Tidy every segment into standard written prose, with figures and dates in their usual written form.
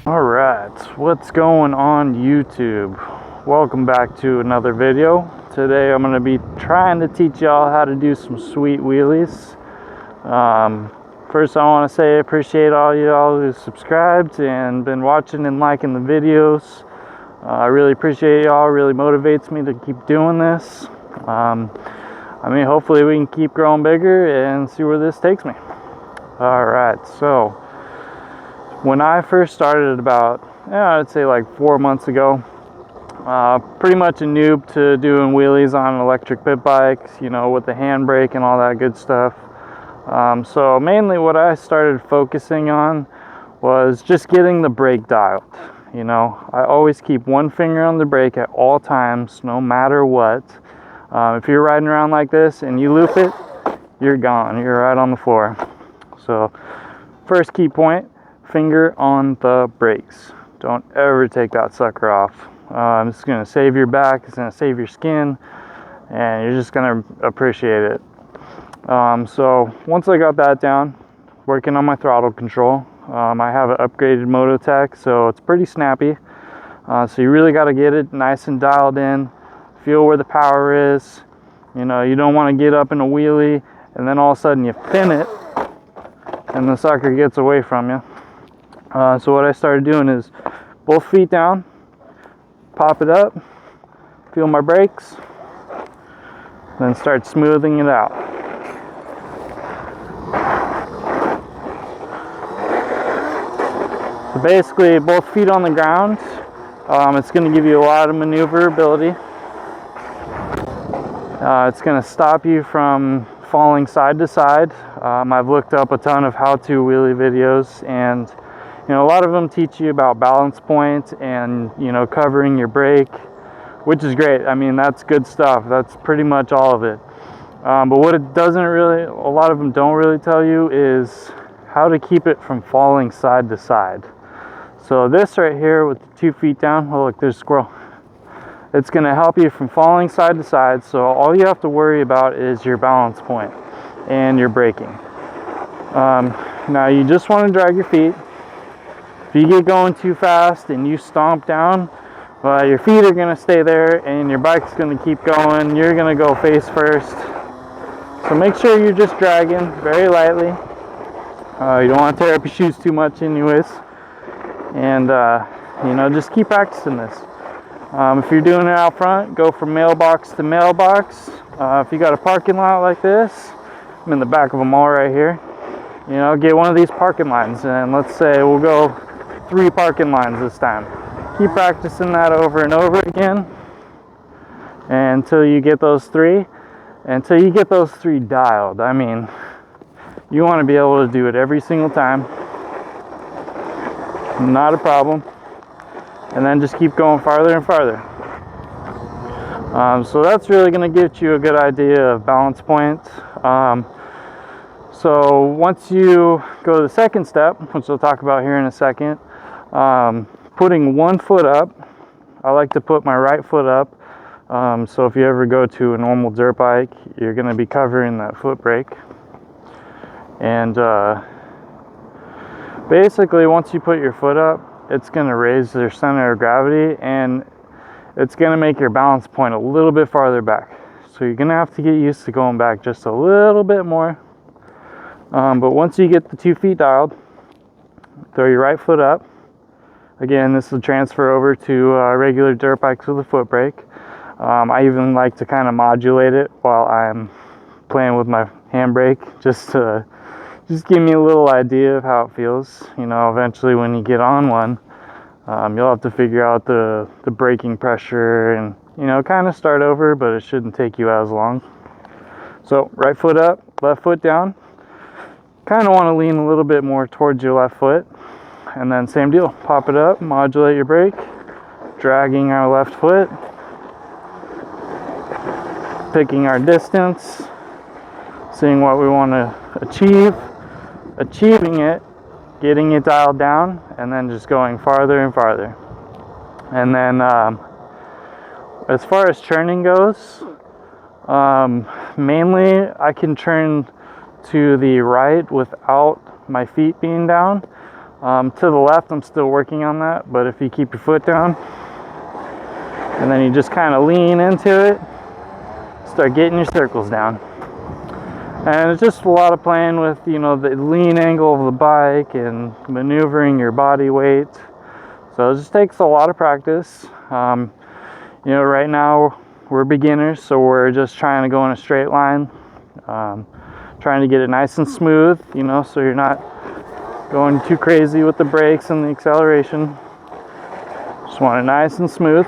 Alright, what's going on YouTube? Welcome back to another video. Today I'm going to be trying to teach y'all how to do some sweet wheelies. First I want to say I appreciate all y'all who subscribed and been watching and liking the videos. I really appreciate y'all, really motivates me to keep doing this. Hopefully we can keep growing bigger and see where this takes me. Alright, so when I first started about, I'd say like 4 months ago, pretty much a noob to doing wheelies on electric pit bikes, you know, with the handbrake and all that good stuff. So mainly what I started focusing on was just getting the brake dialed. You know, I always keep one finger on the brake at all times, no matter what. If you're riding around like this and you loop it, you're gone. You're right on the floor. So first key point, finger on the brakes. Don't ever take that sucker off. It's going to save your back, it's going to save your skin, and you're just going to appreciate it. So once I got that down, working on my throttle control, I have an upgraded Mototech, so it's pretty snappy. So you really got to get it nice and dialed in, feel where the power is. You know, you don't want to get up in a wheelie and then all of a sudden you pin it and the sucker gets away from you. So what I started doing is both feet down, pop it up, feel my brakes, then start smoothing it out. So basically both feet on the ground, it's going to give you a lot of maneuverability. It's going to stop you from falling side to side. I've looked up a ton of how-to wheelie videos, and you know, a lot of them teach you about balance points and, you know, covering your brake, which is great. I mean, that's good stuff. That's pretty much all of it. But what it doesn't really, a lot of them don't really tell you is how to keep it from falling side to side. So this right here with the 2 feet down, oh look, there's a squirrel. It's going to help you from falling side to side. So all you have to worry about is your balance point and your braking. Now you just want to drag your feet. If you get going too fast and you stomp down, well, your feet are going to stay there and your bike's going to keep going. You're going to go face first. So make sure you're just dragging very lightly. You don't want to tear up your shoes too much anyways. And, you know, just keep practicing this. If you're doing it out front, go from mailbox to mailbox. If you got a parking lot like this, I'm in the back of a mall right here. You know, get one of these parking lines, and let's say we'll go 3 parking lines this time. Keep practicing that over and over again until you get those 3. Until you get those 3 dialed. I mean, you want to be able to do it every single time. Not a problem. And then just keep going farther and farther. So that's really going to get you a good idea of balance points. So once you go to the second step, which we'll talk about here in a second, putting one foot up. I like to put my right foot up. So if you ever go to a normal dirt bike, you're going to be covering that foot brake. And basically once you put your foot up, it's going to raise their center of gravity and it's going to make your balance point a little bit farther back. So you're going to have to get used to going back just a little bit more. But once you get the 2 feet dialed, throw your right foot up. Again, this will transfer over to regular dirt bikes with a foot brake. I even like to kind of modulate it while I'm playing with my handbrake, just to give me a little idea of how it feels. You know, eventually when you get on one, you'll have to figure out the braking pressure and, you know, kind of start over, but it shouldn't take you as long. So right foot up, left foot down. Kind of want to lean a little bit more towards your left foot. And then same deal, pop it up, modulate your brake, dragging our left foot. picking our distance, seeing what we want to achieve, achieving it, getting it dialed down, and then just going farther and farther. And then as far as turning goes, mainly I can turn to the right without my feet being down. To the left, I'm still working on that, but if you keep your foot down and then you just kind of lean into it, start getting your circles down. And it's just a lot of playing with, you know, the lean angle of the bike and maneuvering your body weight. So it just takes a lot of practice. You know, right now we're beginners, so we're just trying to go in a straight line, trying to get it nice and smooth, you know, so you're not going too crazy with the brakes and the acceleration. Just want it nice and smooth.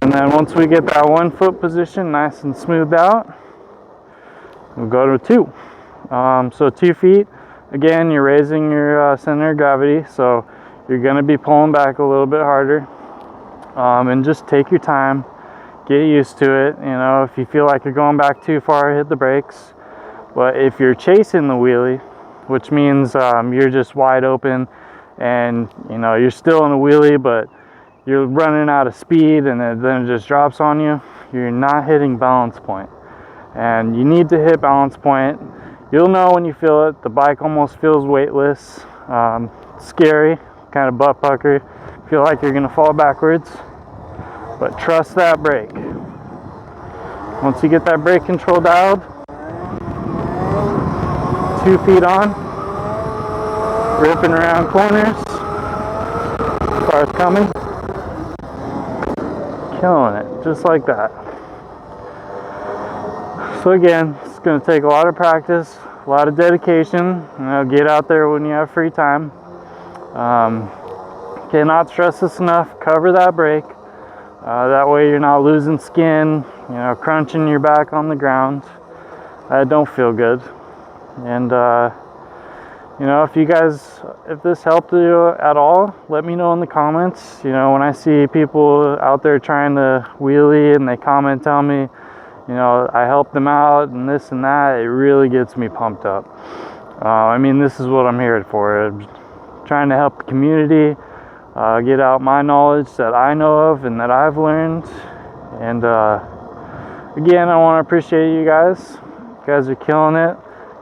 And then once we get that 1 foot position nice and smoothed out, we'll go to 2. So 2 feet, again, you're raising your center of gravity, so you're going to be pulling back a little bit harder. And just take your time, get used to it. You know, if you feel like you're going back too far, hit the brakes. But if you're chasing the wheelie, which means you're just wide open and, you know, you're still in a wheelie, but you're running out of speed and then it just drops on you, you're not hitting balance point. And you need to hit balance point. You'll know when you feel it. The bike almost feels weightless. Scary, kind of butt pucker. Feel like you're gonna fall backwards. But trust that brake. Once you get that brake control dialed, 2 feet on, ripping around corners, cars coming, killing it, just like that. So again, it's going to take a lot of practice, a lot of dedication. You know, get out there when you have free time. Cannot stress this enough, cover that brake. That way you're not losing skin, you know, crunching your back on the ground. That don't feel good. And you know, if this helped you at all, let me know in the comments. You know, when I see people out there trying to wheelie and they comment, tell me, you know, I helped them out and this and that, it really gets me pumped up. I mean, this is what I'm here for. I'm trying to help the community, get out my knowledge that I know of and that I've learned. And again, I want to appreciate you guys. You guys are killing it.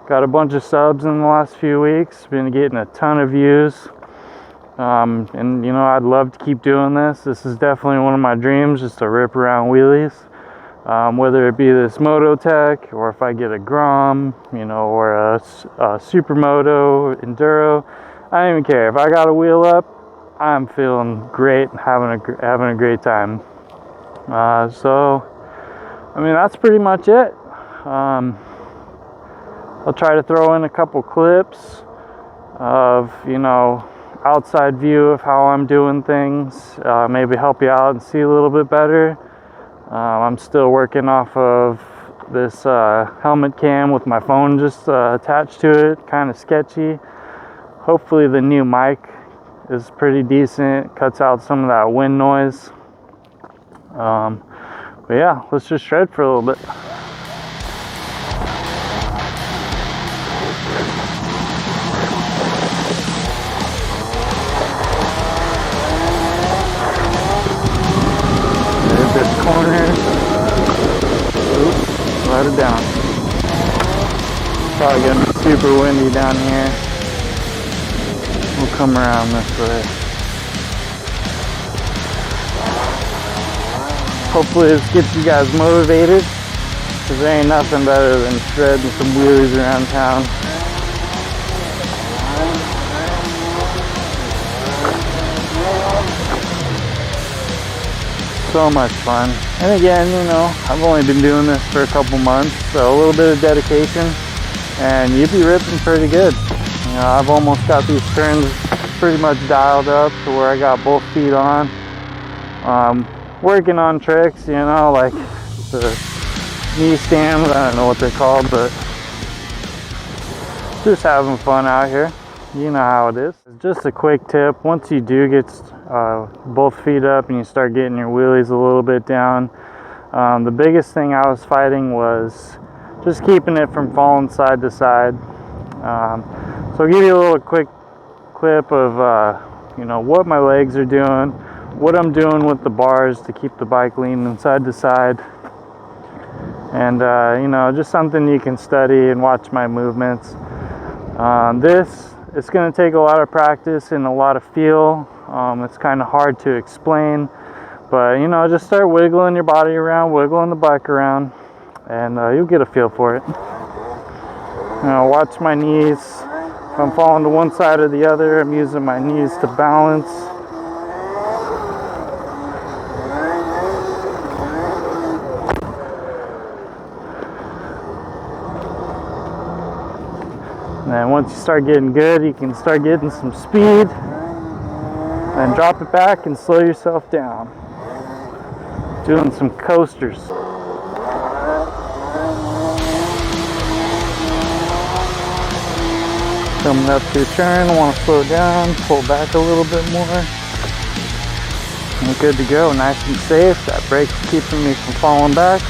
Got a bunch of subs in the last few weeks. Been getting a ton of views. And you know, I'd love to keep doing this. This is definitely one of my dreams, just to rip around wheelies. Whether it be this Mototech, or if I get a Grom, you know, or a Supermoto, Enduro, I don't even care. If I got a wheel up, I'm feeling great, having a great time. So, I mean, that's pretty much it. I'll try to throw in a couple clips of, you know, outside view of how I'm doing things, maybe help you out and see a little bit better. I'm still working off of this helmet cam with my phone just attached to it, kind of sketchy. Hopefully the new mic is pretty decent, cuts out some of that wind noise. But yeah, let's just shred for a little bit. Corner. Oops, let it down. Probably gonna be super windy down here. We'll come around this way. Hopefully this gets you guys motivated, because there ain't nothing better than shredding some wheelies around town. So much fun. And again, you know, I've only been doing this for a couple months, so a little bit of dedication and you'd be ripping pretty good. You know, I've almost got these turns pretty much dialed up to where I got both feet on. Working on tricks, you know, like the knee stands, I don't know what they're called, but just having fun out here. you know how it is. Just a quick tip, once you do get both feet up and you start getting your wheelies a little bit down, the biggest thing I was fighting was just keeping it from falling side to side. So I'll give you a little quick clip of you know, what my legs are doing, what I'm doing with the bars to keep the bike leaning side to side, and you know, just something you can study and watch my movements. It's going to take a lot of practice and a lot of feel. It's kind of hard to explain, but you know, just start wiggling your body around, wiggling the bike around, and you'll get a feel for it. You know, watch my knees. If I'm falling to one side or the other, I'm using my knees to balance. And then once you start getting good, you can start getting some speed. Then drop it back and slow yourself down. Doing some coasters. Coming up to a turn, want to slow down, pull back a little bit more. I'm good to go, nice and safe. That brake's keeping me from falling back.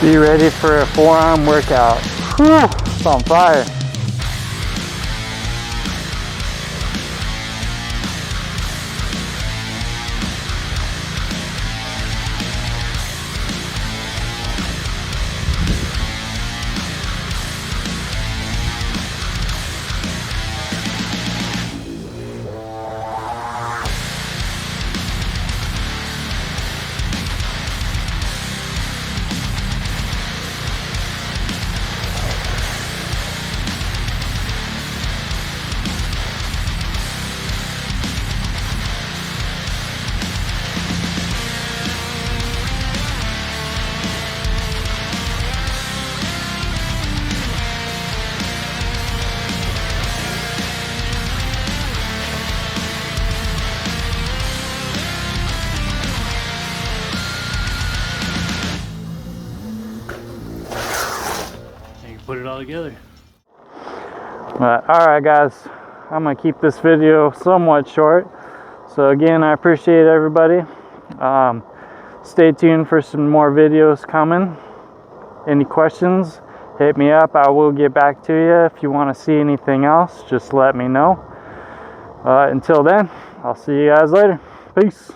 Be ready for a forearm workout. Whew, it's on fire. Put it all together. Alright guys, I'm going to keep this video somewhat short. So again, I appreciate everybody. Stay tuned for some more videos coming. Any questions, hit me up. I will get back to you. If you want to see anything else, just let me know. Until then, I'll see you guys later. Peace.